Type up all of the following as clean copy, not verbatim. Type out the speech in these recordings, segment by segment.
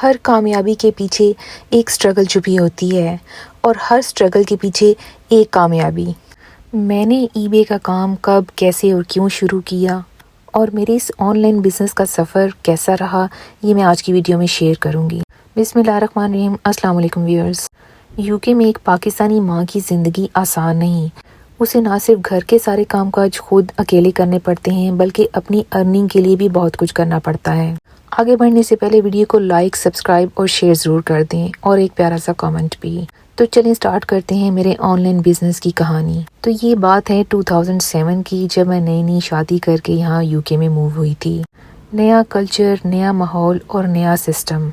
ہر کامیابی کے پیچھے ایک سٹرگل چھپی ہوتی ہے اور ہر سٹرگل کے پیچھے ایک کامیابی۔ میں نے ای بے کا کام کب، کیسے اور کیوں شروع کیا اور میرے اس آن لائن بزنس کا سفر کیسا رہا، یہ میں آج کی ویڈیو میں شیئر کروں گی۔ بسم اللہ الرحمن الرحیم۔ السلام علیکم ویورز۔ یوکے میں ایک پاکستانی ماں کی زندگی آسان نہیں۔ اسے نہ صرف گھر کے سارے کام کاج خود اکیلے کرنے پڑتے ہیں بلکہ اپنی ارننگ کے لیے بھی بہت کچھ کرنا پڑتا ہے۔ آگے بڑھنے سے پہلے ویڈیو کو لائک، سبسکرائب اور شیئر ضرور کر دیں اور ایک پیارا سا کامنٹ بھی۔ تو چلیں سٹارٹ کرتے ہیں میرے آن لائن بزنس کی کہانی۔ تو یہ بات ہے 2007 کی، جب میں نئی شادی کر کے یہاں یوکے میں موو ہوئی تھی۔ نیا کلچر، نیا ماحول اور نیا سسٹم۔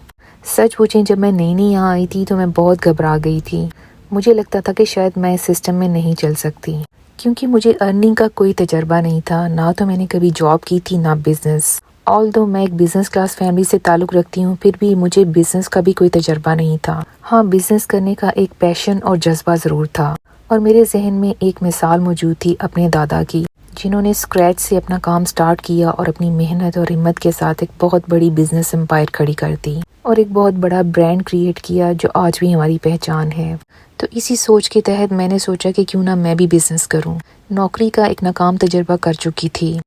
سچ پوچھیں جب میں نئی یہاں آئی تھی تو میں بہت گھبرا گئی تھی۔ مجھے لگتا تھا کہ شاید میں اس سسٹم میں نہیں چل سکتی، کیونکہ مجھے ارننگ کا کوئی تجربہ نہیں تھا، نہ تو میں نے کبھی جاب کی تھی نہ بزنس۔ آلدو میں ایک بزنس کلاس فیملی سے تعلق رکھتی ہوں، پھر بھی مجھے بزنس کا بھی کوئی تجربہ نہیں تھا۔ ہاں، بزنس کرنے کا ایک پیشن اور جذبہ ضرور تھا، اور میرے ذہن میں ایک مثال موجود تھی اپنے دادا کی، جنہوں نے اسکریچ سے اپنا کام سٹارٹ کیا اور اپنی محنت اور ہمت کے ساتھ ایک بہت بڑی بزنس امپائر کھڑی کر دی اور ایک بہت بڑا برانڈ کریٹ کیا جو آج بھی ہماری پہچان ہے۔ تو اسی سوچ کے تحت میں نے سوچا کہ کیوں نہ میں بھی بزنس کروں۔ نوکری کا ایک ناکام تجربہ کر چکی تھی۔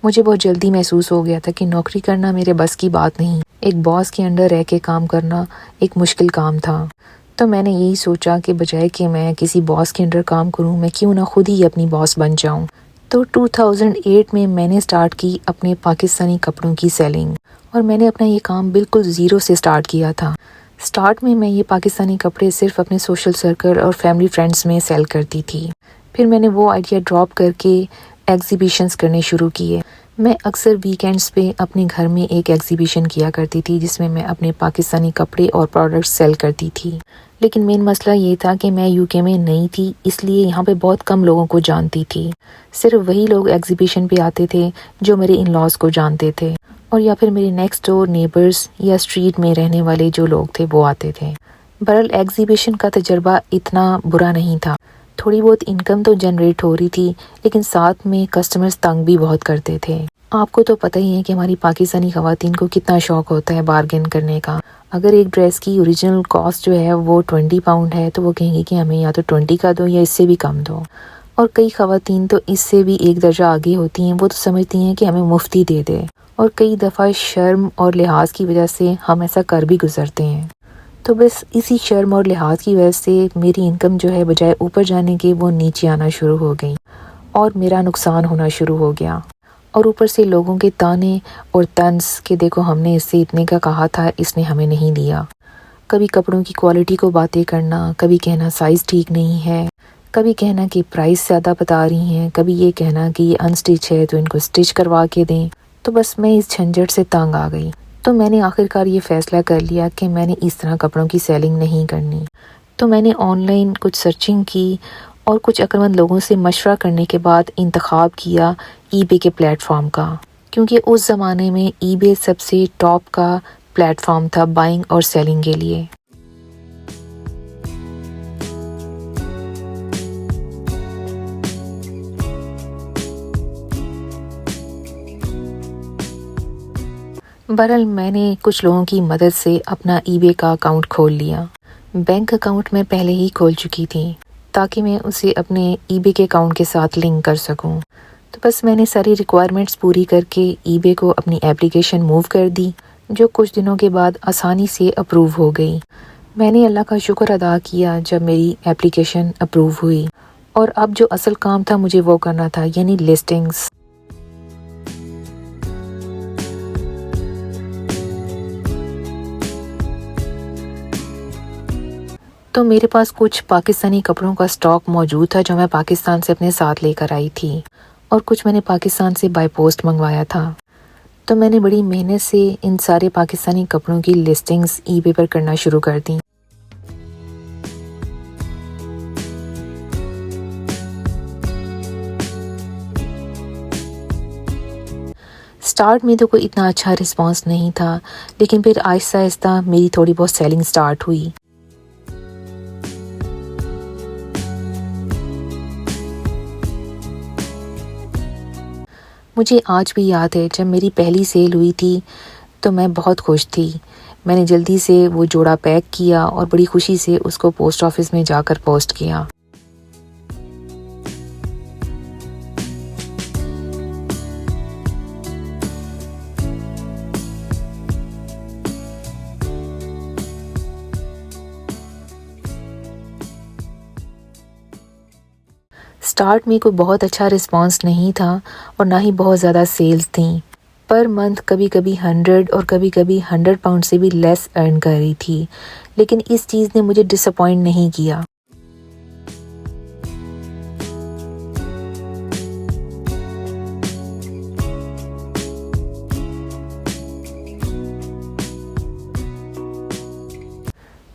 مجھے بہت جلدی محسوس ہو گیا تھا کہ نوکری کرنا میرے بس کی بات نہیں۔ ایک باس کے انڈر رہ کے کام کرنا ایک مشکل کام تھا۔ تو میں نے یہی سوچا کہ بجائے کہ میں کسی باس کے انڈر کام کروں، میں کیوں نہ خود ہی اپنی باس بن جاؤں۔ تو 2008 میں نے سٹارٹ کی اپنے پاکستانی کپڑوں کی سیلنگ، اور میں نے اپنا یہ کام بالکل زیرو سے سٹارٹ کیا تھا۔ سٹارٹ میں یہ پاکستانی کپڑے صرف اپنے سوشل سرکل اور فیملی فرینڈز میں سیل کرتی تھی۔ پھر میں نے وہ آئیڈیا ڈراپ کر کے ایگزیبیشنز کرنے شروع کیے۔ میں اکثر ویکینڈز پہ اپنے گھر میں ایک ایگزیبیشن کیا کرتی تھی جس میں اپنے پاکستانی کپڑے اور پروڈکٹس سیل کرتی تھی۔ لیکن مین مسئلہ یہ تھا کہ میں یوکے میں نئی تھی، اس لیے یہاں پہ بہت کم لوگوں کو جانتی تھی۔ صرف وہی لوگ ایگزیبیشن پہ آتے تھے جو میرے ان لاز کو جانتے تھے، اور یا پھر میرے نیکسٹ ڈور نیبرز یا اسٹریٹ میں رہنے والے جو لوگ تھے وہ آتے تھے۔ بہرحال ایگزیبیشن کا تجربہ اتنا برا نہیں تھا، تھوڑی بہت انکم تو جنریٹ ہو رہی تھی، لیکن ساتھ میں کسٹمرز تنگ بھی بہت کرتے تھے۔ آپ کو تو پتہ ہی ہے کہ ہماری پاکستانی خواتین کو کتنا شوق ہوتا ہے بارگین کرنے کا۔ اگر ایک ڈریس کی اوریجنل کاسٹ جو ہے وہ 20 پاؤنڈ ہے تو وہ کہیں گے کہ ہمیں یا تو 20 کا دو یا اس سے بھی کم دو۔ اور کئی خواتین تو اس سے بھی ایک درجہ آگے ہوتی ہیں، وہ تو سمجھتی ہیں کہ ہمیں مفتی دے دے، اور کئی دفعہ شرم اور لحاظ کی وجہ سے ہم ایسا کر بھی گزرتے ہیں۔ تو بس اسی شرم اور لحاظ کی وجہ سے میری انکم جو ہے بجائے اوپر جانے کے وہ نیچے آنا شروع ہو گئی، اور میرا نقصان ہونا شروع ہو گیا۔ اور اوپر سے لوگوں کے تانے اور طنز کہ دیکھو ہم نے اس سے اتنے کا کہا تھا، اس نے ہمیں نہیں دیا۔ کبھی کپڑوں کی کوالٹی کو باتیں کرنا، کبھی کہنا سائز ٹھیک نہیں ہے، کبھی کہنا کہ پرائس زیادہ بتا رہی ہیں، کبھی یہ کہنا کہ یہ انسٹچ ہے تو ان کو سٹچ کروا کے دیں۔ تو بس میں اس جھنجھٹ سے تنگ آ گئی۔ تو میں نے آخرکار یہ فیصلہ کر لیا کہ میں نے اس طرح کپڑوں کی سیلنگ نہیں کرنی۔ تو میں نے آن لائن کچھ سرچنگ کی اور کچھ عقلمند لوگوں سے مشورہ کرنے کے بعد انتخاب کیا ای بے کے پلیٹ فارم کا، کیونکہ اس زمانے میں ای بے سب سے ٹاپ کا پلیٹ فارم تھا بائنگ اور سیلنگ کے لیے۔ بہرحال میں نے کچھ لوگوں کی مدد سے اپنا ای بے کا اکاؤنٹ کھول لیا۔ بینک اکاؤنٹ میں پہلے ہی کھول چکی تھی تاکہ میں اسے اپنے ای بے کے اکاؤنٹ کے ساتھ لنک کر سکوں۔ تو بس میں نے ساری ریکوائرمنٹس پوری کر کے ای بے کو اپنی ایپلیکیشن موو کر دی، جو کچھ دنوں کے بعد آسانی سے اپروو ہو گئی۔ میں نے اللہ کا شکر ادا کیا جب میری ایپلیکیشن اپروو ہوئی، اور اب جو اصل کام تھا مجھے وہ کرنا تھا، یعنی لسٹنگز۔ تو میرے پاس کچھ پاکستانی کپڑوں کا سٹاک موجود تھا جو میں پاکستان سے اپنے ساتھ لے کر آئی تھی، اور کچھ میں نے پاکستان سے بائی پوسٹ منگوایا تھا۔ تو میں نے بڑی محنت سے ان سارے پاکستانی کپڑوں کی لسٹنگز ای بے پر کرنا شروع کر دیں۔ سٹارٹ میں تو کوئی اتنا اچھا رسپانس نہیں تھا، لیکن پھر آہستہ آہستہ میری تھوڑی بہت سیلنگ سٹارٹ ہوئی۔ مجھے آج بھی یاد ہے جب میری پہلی سیل ہوئی تھی تو میں بہت خوش تھی۔ میں نے جلدی سے وہ جوڑا پیک کیا اور بڑی خوشی سے اس کو پوسٹ آفس میں جا کر پوسٹ کیا۔ سٹارٹ میں کوئی بہت اچھا رسپانس نہیں تھا اور نہ ہی بہت زیادہ سیلز تھیں۔ پر منتھ کبھی کبھی 100 اور کبھی کبھی 100 پاؤنڈ سے بھی لیس ارن کر رہی تھی، لیکن اس چیز نے مجھے ڈس اپوائنٹ نہیں کیا۔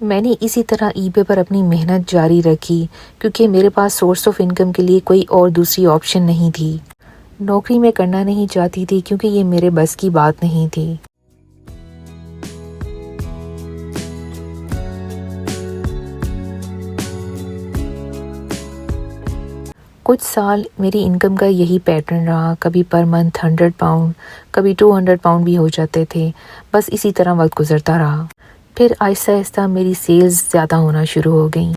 میں نے اسی طرح ای بے پر اپنی محنت جاری رکھی کیونکہ میرے پاس سورس آف انکم کے لیے کوئی اور دوسری آپشن نہیں تھی۔ نوکری میں کرنا نہیں چاہتی تھی کیونکہ یہ میرے بس کی بات نہیں تھی۔ کچھ سال میری انکم کا یہی پیٹرن رہا، کبھی پر منتھ 100 پاؤنڈ، کبھی 200 پاؤنڈ بھی ہو جاتے تھے، بس اسی طرح وقت گزرتا رہا۔ پھر آہستہ آہستہ میری سیلز زیادہ ہونا شروع ہو گئیں،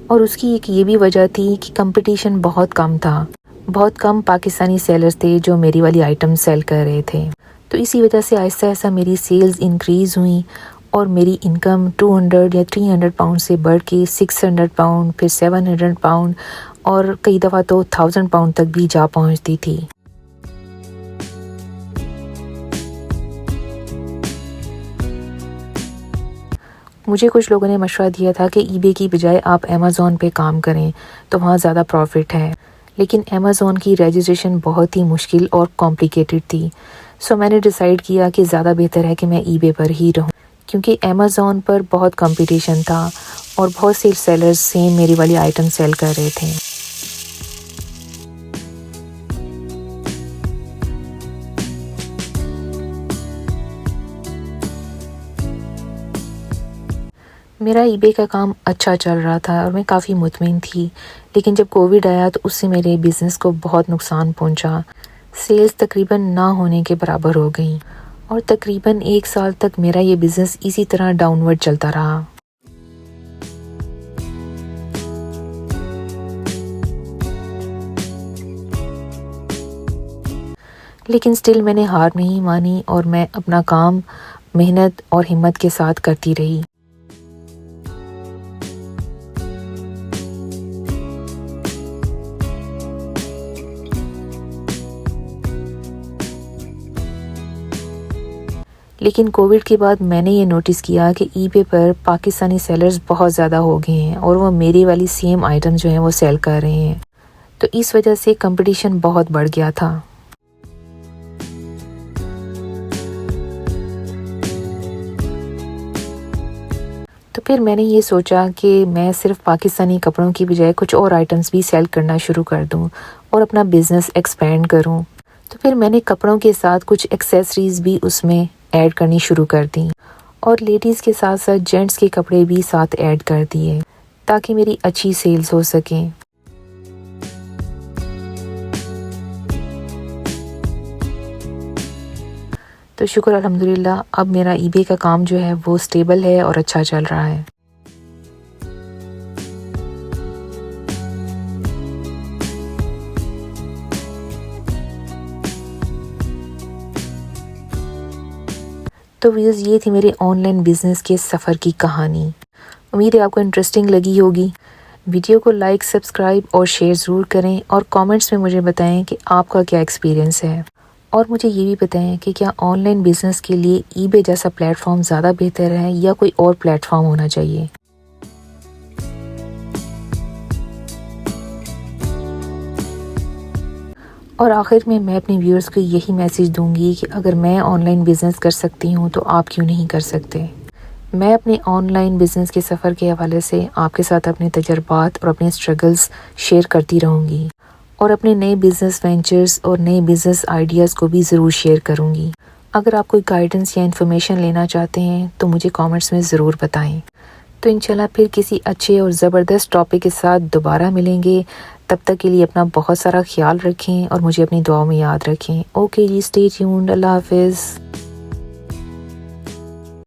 اور اس کی ایک یہ بھی وجہ تھی کہ کمپٹیشن بہت کم تھا۔ بہت کم پاکستانی سیلرز تھے جو میری والی آئٹم سیل کر رہے تھے، تو اسی وجہ سے آہستہ آہستہ میری سیلز انکریز ہوئیں اور میری انکم 200 یا 300 پاؤنڈ سے بڑھ کے 600 پاؤنڈ، پھر 700 پاؤنڈ اور کئی دفعہ تو 1000 پاؤنڈ تک بھی جا پہنچتی تھی۔ مجھے کچھ لوگوں نے مشورہ دیا تھا کہ ای بے کی بجائے آپ امیزون پہ کام کریں تو وہاں زیادہ پروفٹ ہے، لیکن امیزون کی رجسٹریشن بہت ہی مشکل اور کمپلیکیٹڈ تھی، سو میں نے ڈیسائیڈ کیا کہ زیادہ بہتر ہے کہ میں ای بے پر ہی رہوں، کیونکہ امیزون پر بہت کمپٹیشن تھا اور بہت سے سیلرز سیم میری والی آئٹم سیل کر رہے تھے۔ میرا ای بے کا کام اچھا چل رہا تھا اور میں کافی مطمئن تھی، لیکن جب کووڈ آیا تو اس سے میرے بزنس کو بہت نقصان پہنچا۔ سیلز تقریباً نہ ہونے کے برابر ہو گئیں اور تقریباً 1 سال تک میرا یہ بزنس اسی طرح ڈاؤن ورڈ چلتا رہا۔ لیکن سٹل میں نے ہار نہیں مانی اور میں اپنا کام محنت اور ہمت کے ساتھ کرتی رہی۔ لیکن کووڈ کے بعد میں نے یہ نوٹس کیا کہ ای بے پر پاکستانی سیلرز بہت زیادہ ہو گئے ہیں اور وہ میری والی سیم آئٹم جو ہیں وہ سیل کر رہے ہیں، تو اس وجہ سے کمپٹیشن بہت بڑھ گیا تھا۔ تو پھر میں نے یہ سوچا کہ میں صرف پاکستانی کپڑوں کی بجائے کچھ اور آئٹمز بھی سیل کرنا شروع کر دوں اور اپنا بزنس ایکسپینڈ کروں۔ تو پھر میں نے کپڑوں کے ساتھ کچھ ایکسیسریز بھی اس میں ایڈ کرنی شروع کر دیں اور لیڈیز کے ساتھ ساتھ جینٹس کے کپڑے بھی ساتھ ایڈ کر دیے تاکہ میری اچھی سیلز ہو سکیں۔ تو شکر الحمدللہ اب میرا ای بے کا کام جو ہے وہ سٹیبل ہے اور اچھا چل رہا ہے۔ تو ویوز یہ تھی میرے آن لائن بزنس کے سفر کی کہانی۔ امید ہے آپ کو انٹرسٹنگ لگی ہوگی۔ ویڈیو کو لائک، سبسکرائب اور شیئر ضرور کریں اور کامنٹس میں مجھے بتائیں کہ آپ کا کیا ایکسپیرینس ہے، اور مجھے یہ بھی بتائیں کہ کیا آن لائن بزنس کے لیے ای بے جیسا پلیٹ فارم زیادہ بہتر ہے یا کوئی اور پلیٹ فارم ہونا چاہیے۔ اور آخر میں اپنے ویورز کو یہی میسیج دوں گی کہ اگر میں آن لائن بزنس کر سکتی ہوں تو آپ کیوں نہیں کر سکتے۔ میں اپنے آن لائن بزنس کے سفر کے حوالے سے آپ کے ساتھ اپنے تجربات اور اپنے اسٹرگلز شیئر کرتی رہوں گی، اور اپنے نئے بزنس وینچرز اور نئے بزنس آئیڈیاز کو بھی ضرور شیئر کروں گی۔ اگر آپ کوئی گائیڈنس یا انفارمیشن لینا چاہتے ہیں تو مجھے کامنٹس میں ضرور بتائیں۔ تو انشاءاللہ پھر کسی اچھے اور زبردست ٹاپک کے ساتھ دوبارہ ملیں گے۔ تب تک کے لیے اپنا بہت سارا خیال رکھیں اور مجھے اپنی دعاؤں میں یاد رکھیں۔ اوکے جی، اسٹے ٹیونڈ، اللہ حافظ۔